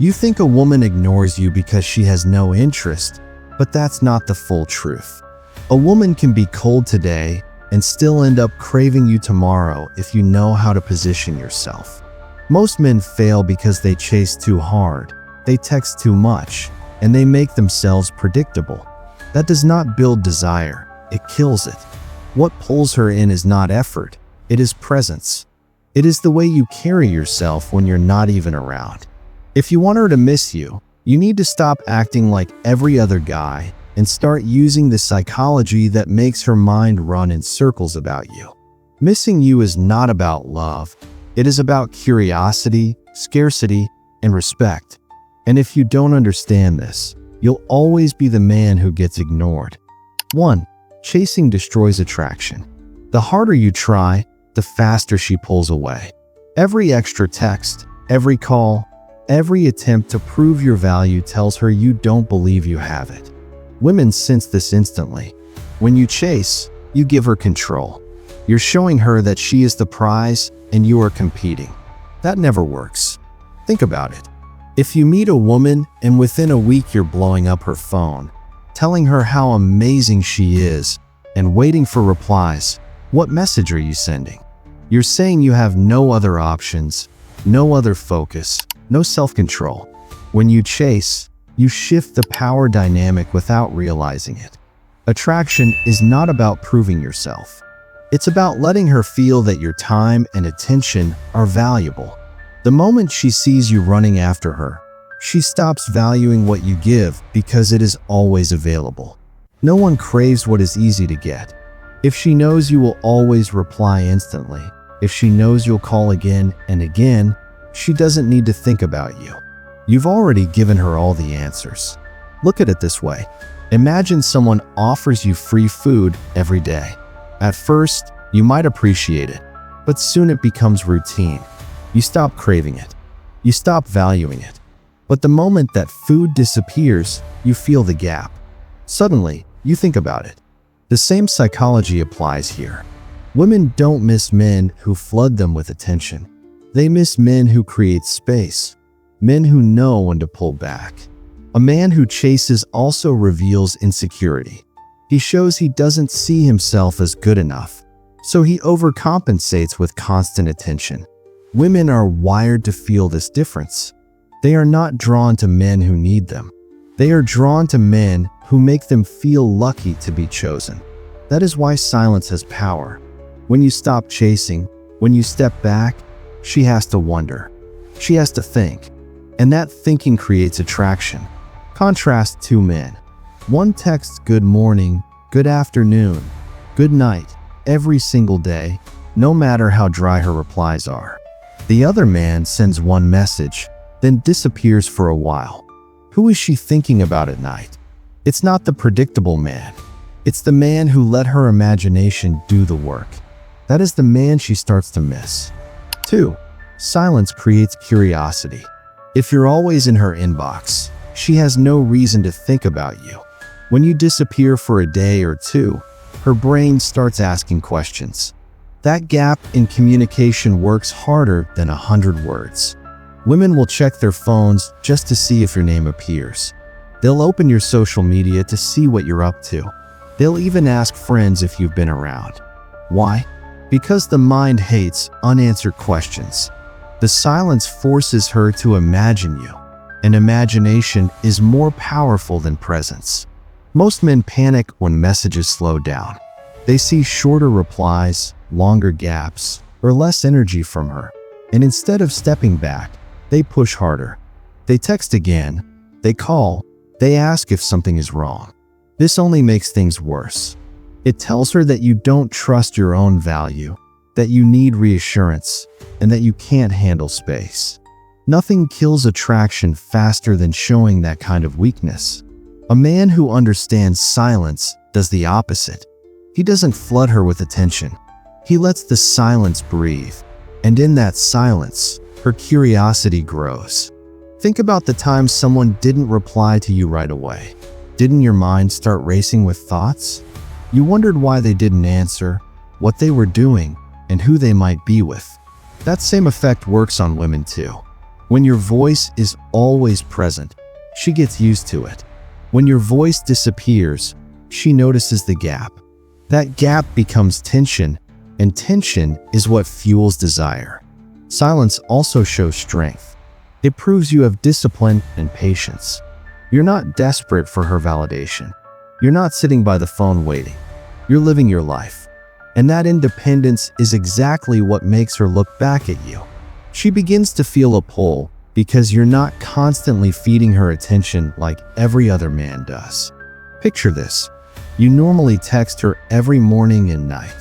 You think a woman ignores you because she has no interest, but that's not the full truth. A woman can be cold today and still end up craving you tomorrow if you know how to position yourself. Most men fail because they chase too hard, they text too much, and they make themselves predictable. That does not build desire, it kills it. What pulls her in is not effort, it is presence. It is the way you carry yourself when you're not even around. If you want her to miss you, you need to stop acting like every other guy and start using the psychology that makes her mind run in circles about you. Missing you is not about love. It is about curiosity, scarcity, and respect. And if you don't understand this, you'll always be the man who gets ignored. 1. Chasing destroys attraction. The harder you try, the faster she pulls away. Every extra text, every call, every attempt to prove your value tells her you don't believe you have it. Women sense this instantly. When you chase, you give her control. You're showing her that she is the prize and you are competing. That never works. Think about it. If you meet a woman and within a week you're blowing up her phone, telling her how amazing she is, and waiting for replies, what message are you sending? You're saying you have no other options, no other focus, no self-control. When you chase, you shift the power dynamic without realizing it. Attraction is not about proving yourself. It's about letting her feel that your time and attention are valuable. The moment she sees you running after her, she stops valuing what you give because it is always available. No one craves what is easy to get. If she knows you will always reply instantly, if she knows you'll call again and again, she doesn't need to think about you. You've already given her all the answers. Look at it this way. Imagine someone offers you free food every day. At first, you might appreciate it, but soon it becomes routine. You stop craving it. You stop valuing it. But the moment that food disappears, you feel the gap. Suddenly, you think about it. The same psychology applies here. Women don't miss men who flood them with attention. They miss men who create space, men who know when to pull back. A man who chases also reveals insecurity. He shows he doesn't see himself as good enough, so he overcompensates with constant attention. Women are wired to feel this difference. They are not drawn to men who need them. They are drawn to men who make them feel lucky to be chosen. That is why silence has power. When you stop chasing, when you step back, she has to wonder. She has to think. And that thinking creates attraction. Contrast two men. One texts good morning, good afternoon, good night, every single day, no matter how dry her replies are. The other man sends one message, then disappears for a while. Who is she thinking about at night? It's not the predictable man. It's the man who let her imagination do the work. That is the man she starts to miss. 2. Silence creates curiosity. If you're always in her inbox, she has no reason to think about you. When you disappear for a day or two, her brain starts asking questions. That gap in communication works harder than 100 words. Women will check their phones just to see if your name appears. They'll open your social media to see what you're up to. They'll even ask friends if you've been around. Why? Because the mind hates unanswered questions. The silence forces her to imagine you, and imagination is more powerful than presence. Most men panic when messages slow down. They see shorter replies, longer gaps, or less energy from her, and instead of stepping back, they push harder. They text again, they call, they ask if something is wrong. This only makes things worse. It tells her that you don't trust your own value, that you need reassurance, and that you can't handle space. Nothing kills attraction faster than showing that kind of weakness. A man who understands silence does the opposite. He doesn't flood her with attention. He lets the silence breathe, and in that silence, her curiosity grows. Think about the time someone didn't reply to you right away. Didn't your mind start racing with thoughts? You wondered why they didn't answer, what they were doing, and who they might be with. That same effect works on women too. When your voice is always present, she gets used to it. When your voice disappears, she notices the gap. That gap becomes tension, and tension is what fuels desire. Silence also shows strength. It proves you have discipline and patience. You're not desperate for her validation. You're not sitting by the phone waiting. You're living your life. And that independence is exactly what makes her look back at you. She begins to feel a pull because you're not constantly feeding her attention like every other man does. Picture this. You normally text her every morning and night.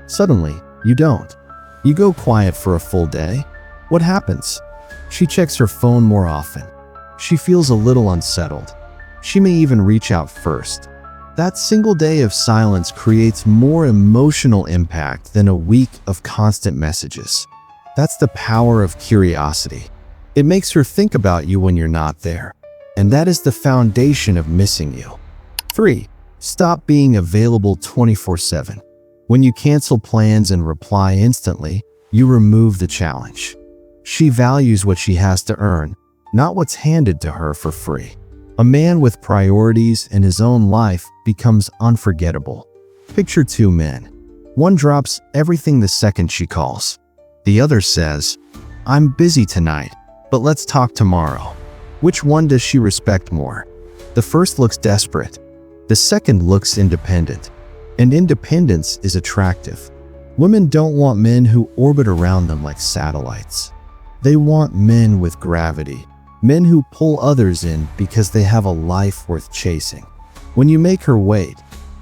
Suddenly, you don't. You go quiet for a full day. What happens? She checks her phone more often. She feels a little unsettled. She may even reach out first. That single day of silence creates more emotional impact than a week of constant messages. That's the power of curiosity. It makes her think about you when you're not there. And that is the foundation of missing you. 3. Stop being available 24/7. When you cancel plans and reply instantly, you remove the challenge. She values what she has to earn, not what's handed to her for free. A man with priorities in his own life becomes unforgettable. Picture two men. One drops everything the second she calls. The other says, "I'm busy tonight, but let's talk tomorrow." Which one does she respect more? The first looks desperate. The second looks independent. And independence is attractive. Women don't want men who orbit around them like satellites. They want men with gravity. Men who pull others in because they have a life worth chasing. When you make her wait,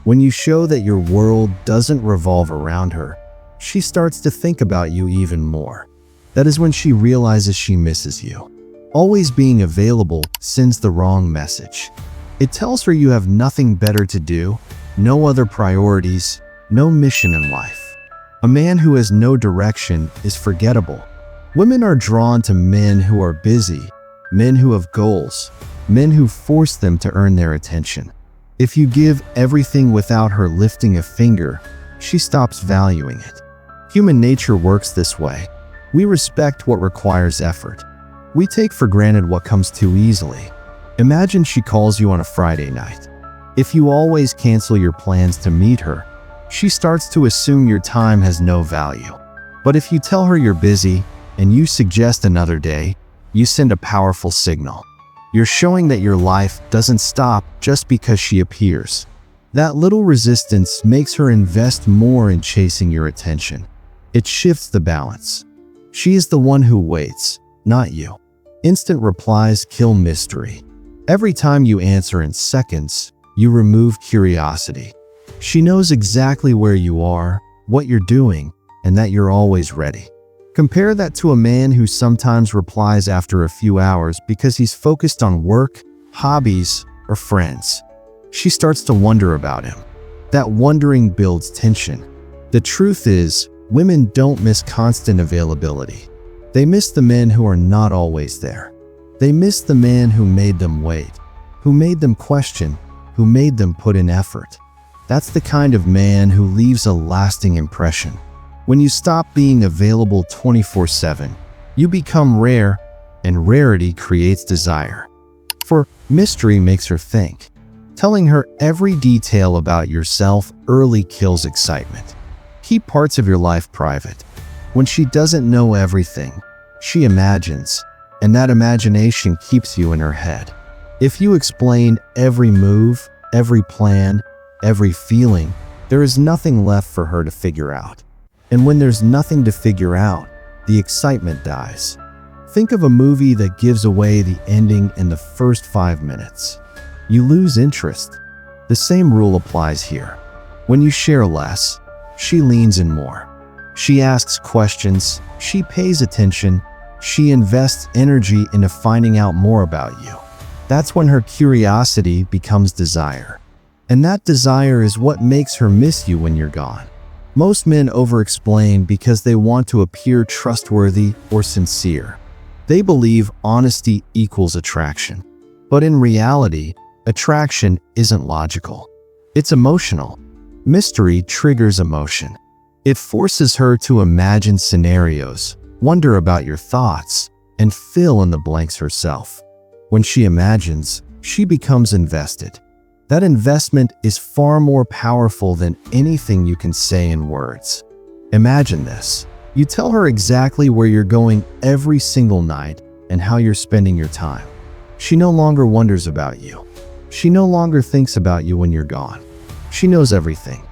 when you show that your world doesn't revolve around her, she starts to think about you even more. That is when she realizes she misses you. Always being available sends the wrong message. It tells her you have nothing better to do, no other priorities, no mission in life. A man who has no direction is forgettable. Women are drawn to men who are busy, men who have goals, men who force them to earn their attention. If you give everything without her lifting a finger, she stops valuing it. Human nature works this way. We respect what requires effort. We take for granted what comes too easily. Imagine she calls you on a Friday night. If you always cancel your plans to meet her, she starts to assume your time has no value. But if you tell her you're busy and you suggest another day, you send a powerful signal. You're showing that your life doesn't stop just because she appears. That little resistance makes her invest more in chasing your attention. It shifts the balance. She is the one who waits, not you. Instant replies kill mystery. Every time you answer in seconds, you remove curiosity. She knows exactly where you are, what you're doing, and that you're always ready. Compare that to a man who sometimes replies after a few hours because he's focused on work, hobbies, or friends. She starts to wonder about him. That wondering builds tension. The truth is, women don't miss constant availability. They miss the men who are not always there. They miss the man who made them wait, who made them question, who made them put in effort. That's the kind of man who leaves a lasting impression. When you stop being available 24/7, you become rare, and rarity creates desire. For mystery makes her think. Telling her every detail about yourself early kills excitement. Keep parts of your life private. When she doesn't know everything, she imagines, and that imagination keeps you in her head. If you explain every move, every plan, every feeling, there is nothing left for her to figure out. And when there's nothing to figure out, the excitement dies. Think of a movie that gives away the ending in the first 5 minutes. You lose interest. The same rule applies here. When you share less, she leans in more. She asks questions, she pays attention, she invests energy into finding out more about you. That's when her curiosity becomes desire. And that desire is what makes her miss you when you're gone. Most men over-explain because they want to appear trustworthy or sincere. They believe honesty equals attraction. But in reality, attraction isn't logical. It's emotional. Mystery triggers emotion. It forces her to imagine scenarios, wonder about your thoughts, and fill in the blanks herself. When she imagines, she becomes invested. That investment is far more powerful than anything you can say in words. Imagine this. You tell her exactly where you're going every single night and how you're spending your time. She no longer wonders about you. She no longer thinks about you when you're gone. She knows everything.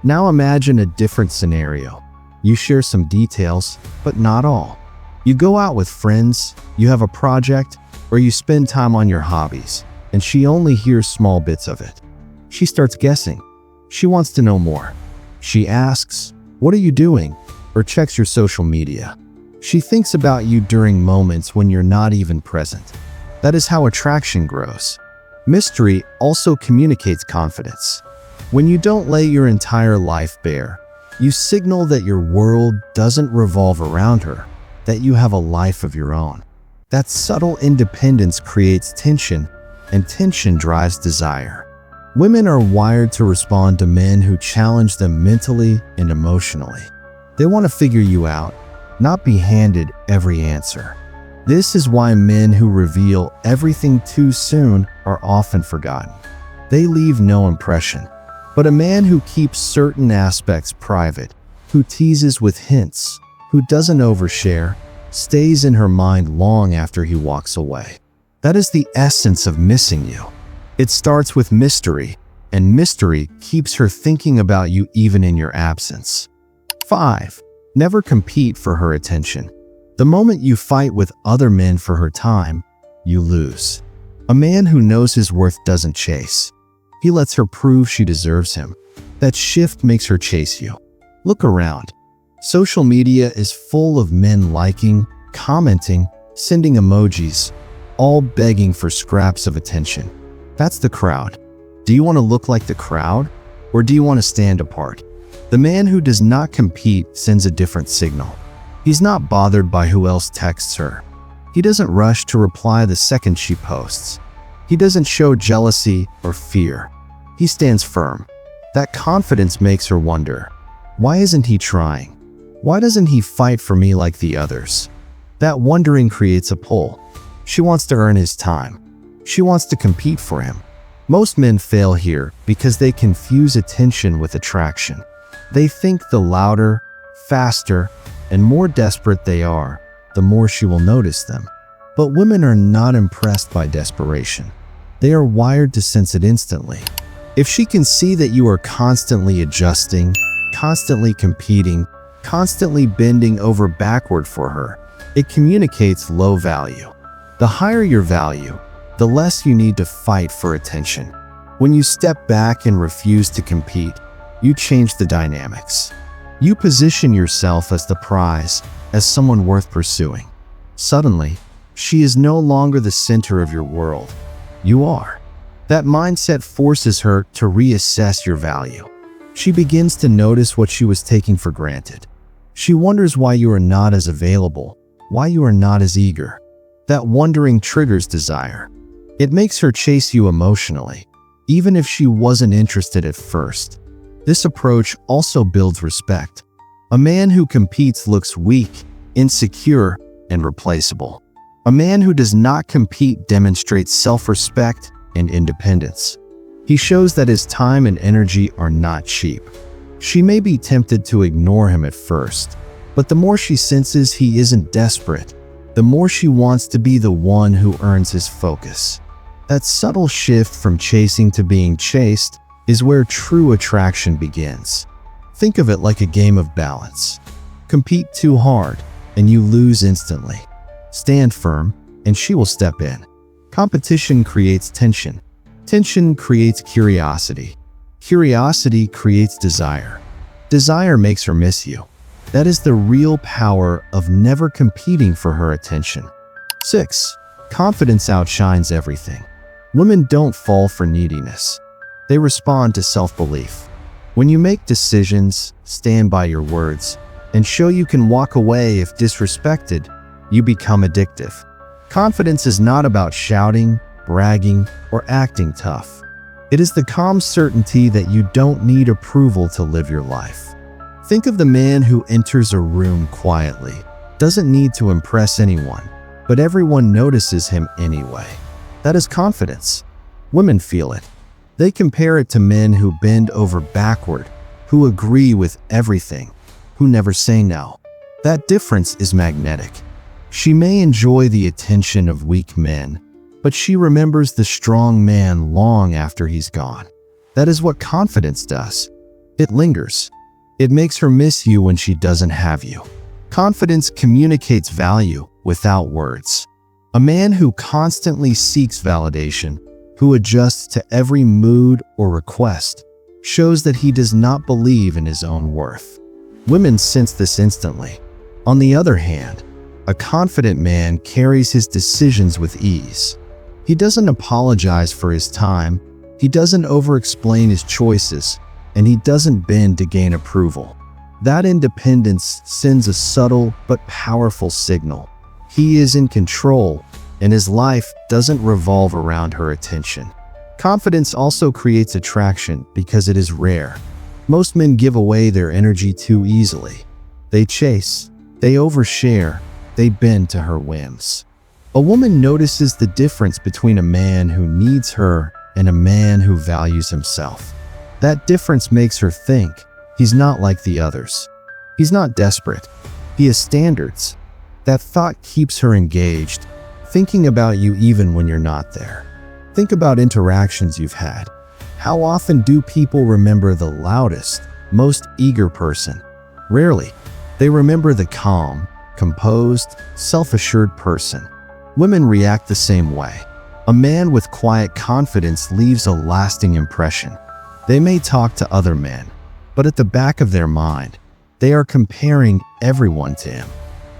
Now imagine a different scenario. You share some details, but not all. You go out with friends, you have a project, or you spend time on your hobbies, and she only hears small bits of it. She starts guessing. She wants to know more. She asks, "What are you doing?" or checks your social media. She thinks about you during moments when you're not even present. That is how attraction grows. Mystery also communicates confidence. When you don't lay your entire life bare, you signal that your world doesn't revolve around her, that you have a life of your own. That subtle independence creates tension, and tension drives desire. Women are wired to respond to men who challenge them mentally and emotionally. They want to figure you out, not be handed every answer. This is why men who reveal everything too soon are often forgotten. They leave no impression. But a man who keeps certain aspects private, who teases with hints, who doesn't overshare, stays in her mind long after he walks away. That is the essence of missing you. It starts with mystery, and mystery keeps her thinking about you even in your absence. 5. Never compete for her attention. The moment you fight with other men for her time, you lose. A man who knows his worth doesn't chase. He lets her prove she deserves him. That shift makes her chase you. Look around. Social media is full of men liking, commenting, sending emojis, all begging for scraps of attention. That's the crowd. Do you want to look like the crowd, or do you want to stand apart? The man who does not compete sends a different signal. He's not bothered by who else texts her. He doesn't rush to reply the second she posts. He doesn't show jealousy or fear. He stands firm. That confidence makes her wonder, why isn't he trying? Why doesn't he fight for me like the others? That wondering creates a pull. She wants to earn his time. She wants to compete for him. Most men fail here because they confuse attention with attraction. They think the louder, faster, and more desperate they are, the more she will notice them. But women are not impressed by desperation. They are wired to sense it instantly. If she can see that you are constantly adjusting, constantly competing, constantly bending over backward for her, it communicates low value. The higher your value, the less you need to fight for attention. When you step back and refuse to compete, you change the dynamics. You position yourself as the prize, as someone worth pursuing. Suddenly, she is no longer the center of your world. You are. That mindset forces her to reassess your value. She begins to notice what she was taking for granted. She wonders why you are not as available, why you are not as eager. That wondering triggers desire. It makes her chase you emotionally, even if she wasn't interested at first. This approach also builds respect. A man who competes looks weak, insecure, and replaceable. A man who does not compete demonstrates self-respect and independence. He shows that his time and energy are not cheap. She may be tempted to ignore him at first, but the more she senses he isn't desperate, the more she wants to be the one who earns his focus. That subtle shift from chasing to being chased is where true attraction begins. Think of it like a game of balance. Compete too hard, and you lose instantly. Stand firm, and she will step in. Competition creates tension. Tension creates curiosity. Curiosity creates desire. Desire makes her miss you. That is the real power of never competing for her attention. 6. Confidence outshines everything. Women don't fall for neediness. They respond to self-belief. When you make decisions, stand by your words, and show you can walk away if disrespected, you become addictive. Confidence is not about shouting, bragging, or acting tough. It is the calm certainty that you don't need approval to live your life. Think of the man who enters a room quietly, doesn't need to impress anyone. but everyone notices him anyway. That is confidence. Women feel it. They compare it to men who bend over backward, who agree with everything, who never say no. That difference is magnetic. She may enjoy the attention of weak men, but she remembers the strong man long after he's gone. That is what confidence does. It lingers. It makes her miss you when she doesn't have you. Confidence communicates value without words. A man who constantly seeks validation, who adjusts to every mood or request, shows that he does not believe in his own worth. Women sense this instantly. On the other hand, a confident man carries his decisions with ease. He doesn't apologize for his time, he doesn't over-explain his choices, and he doesn't bend to gain approval. That independence sends a subtle but powerful signal. He is in control, and his life doesn't revolve around her attention. Confidence also creates attraction because it is rare. Most men give away their energy too easily. They chase, they overshare, they bend to her whims. A woman notices the difference between a man who needs her and a man who values himself. That difference makes her think, he's not like the others. He's not desperate. He has standards. That thought keeps her engaged, thinking about you even when you're not there. Think about interactions you've had. How often do people remember the loudest, most eager person? Rarely. They remember the calm, composed, self-assured person. Women react the same way. A man with quiet confidence leaves a lasting impression. They may talk to other men, but at the back of their mind, they are comparing everyone to him.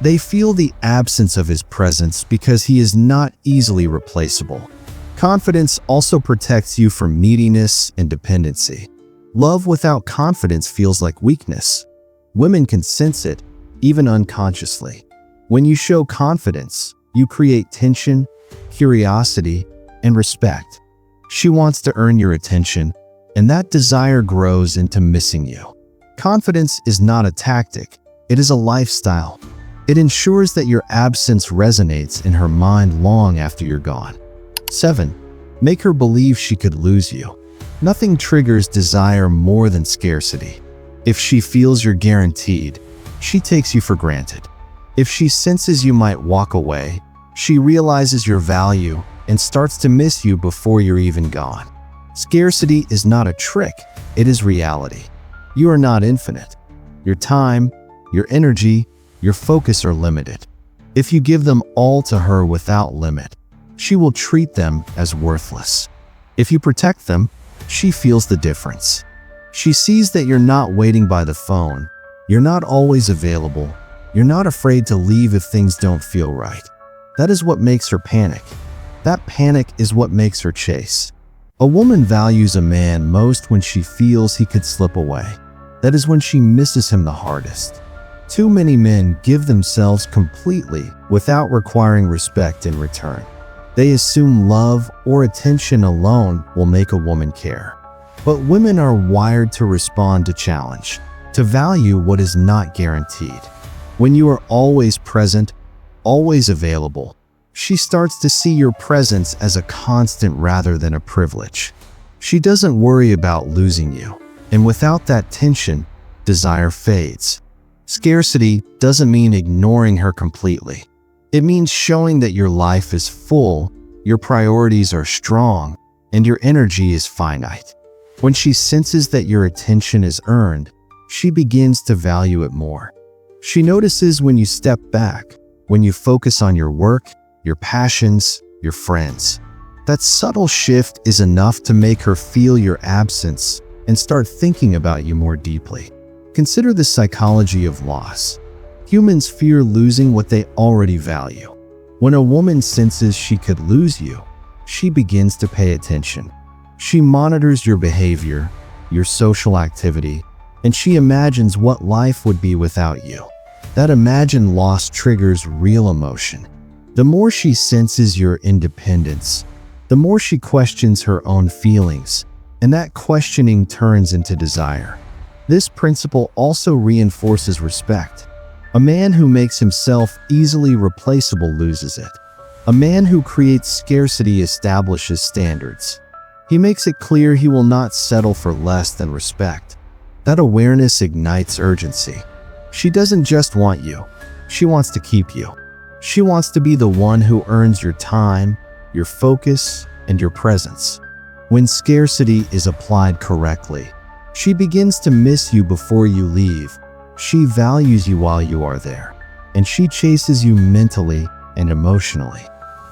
They feel the absence of his presence because he is not easily replaceable. Confidence also protects you from neediness and dependency. Love without confidence feels like weakness. Women can sense it, even unconsciously. When you show confidence, you create tension, curiosity, and respect. She wants to earn your attention, and that desire grows into missing you. Confidence is not a tactic, it is a lifestyle. It ensures that your absence resonates in her mind long after you're gone. 7. Make her believe she could lose you. Nothing triggers desire more than scarcity. If she feels you're guaranteed, she takes you for granted. If she senses you might walk away, she realizes your value and starts to miss you before you're even gone. Scarcity is not a trick, it is reality. You are not infinite. Your time, your energy, your focus are limited. If you give them all to her without limit, she will treat them as worthless. If you protect them, she feels the difference. She sees that you're not waiting by the phone, you're not always available, you're not afraid to leave if things don't feel right. That is what makes her panic. That panic is what makes her chase. A woman values a man most when she feels he could slip away. That is when she misses him the hardest. Too many men give themselves completely without requiring respect in return. They assume love or attention alone will make a woman care. But women are wired to respond to challenge, to value what is not guaranteed. When you are always present, always available, she starts to see your presence as a constant rather than a privilege. She doesn't worry about losing you, and without that tension, desire fades. Scarcity doesn't mean ignoring her completely. It means showing that your life is full, your priorities are strong, and your energy is finite. When she senses that your attention is earned, she begins to value it more. She notices when you step back, when you focus on your work, your passions, your friends. That subtle shift is enough to make her feel your absence and start thinking about you more deeply. Consider the psychology of loss. Humans fear losing what they already value. When a woman senses she could lose you, she begins to pay attention. She monitors your behavior, your social activity, and she imagines what life would be without you. That imagined loss triggers real emotion. The more she senses your independence, the more she questions her own feelings, and that questioning turns into desire. This principle also reinforces respect. A man who makes himself easily replaceable loses it. A man who creates scarcity establishes standards. He makes it clear he will not settle for less than respect. That awareness ignites urgency. She doesn't just want you. She wants to keep you. She wants to be the one who earns your time, your focus, and your presence. When scarcity is applied correctly, she begins to miss you before you leave. She values you while you are there, and she chases you mentally and emotionally.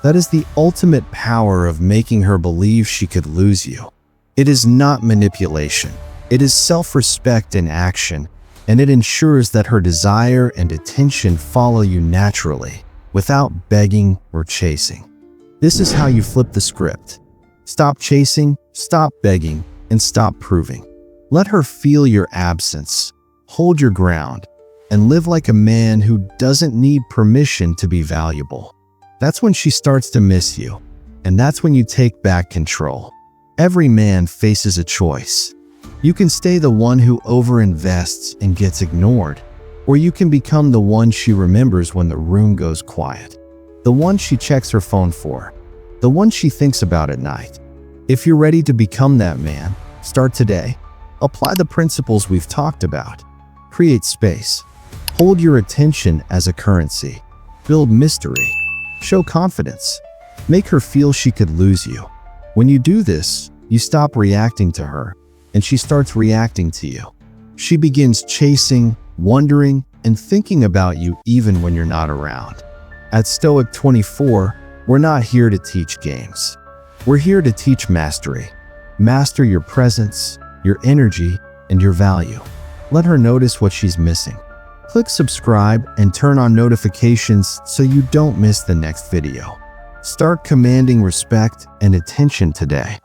That is the ultimate power of making her believe she could lose you. It is not manipulation. It is self-respect in action, and it ensures that her desire and attention follow you naturally, without begging or chasing. This is how you flip the script. Stop chasing, stop begging, and stop proving. Let her feel your absence. Hold your ground, and live like a man who doesn't need permission to be valuable. That's when she starts to miss you, and that's when you take back control. Every man faces a choice. You can stay the one who overinvests and gets ignored, or you can become the one she remembers when the room goes quiet. The one she checks her phone for. The one she thinks about at night. If you're ready to become that man, start today. Apply the principles we've talked about. Create space. Hold your attention as a currency. Build mystery. Show confidence. Make her feel she could lose you. When you do this, you stop reacting to her, and she starts reacting to you. She begins chasing, wondering, and thinking about you even when you're not around. At Stoic 24, we're not here to teach games. We're here to teach mastery. Master your presence, your energy, and your value. Let her notice what she's missing. Click subscribe and turn on notifications so you don't miss the next video. Start commanding respect and attention today.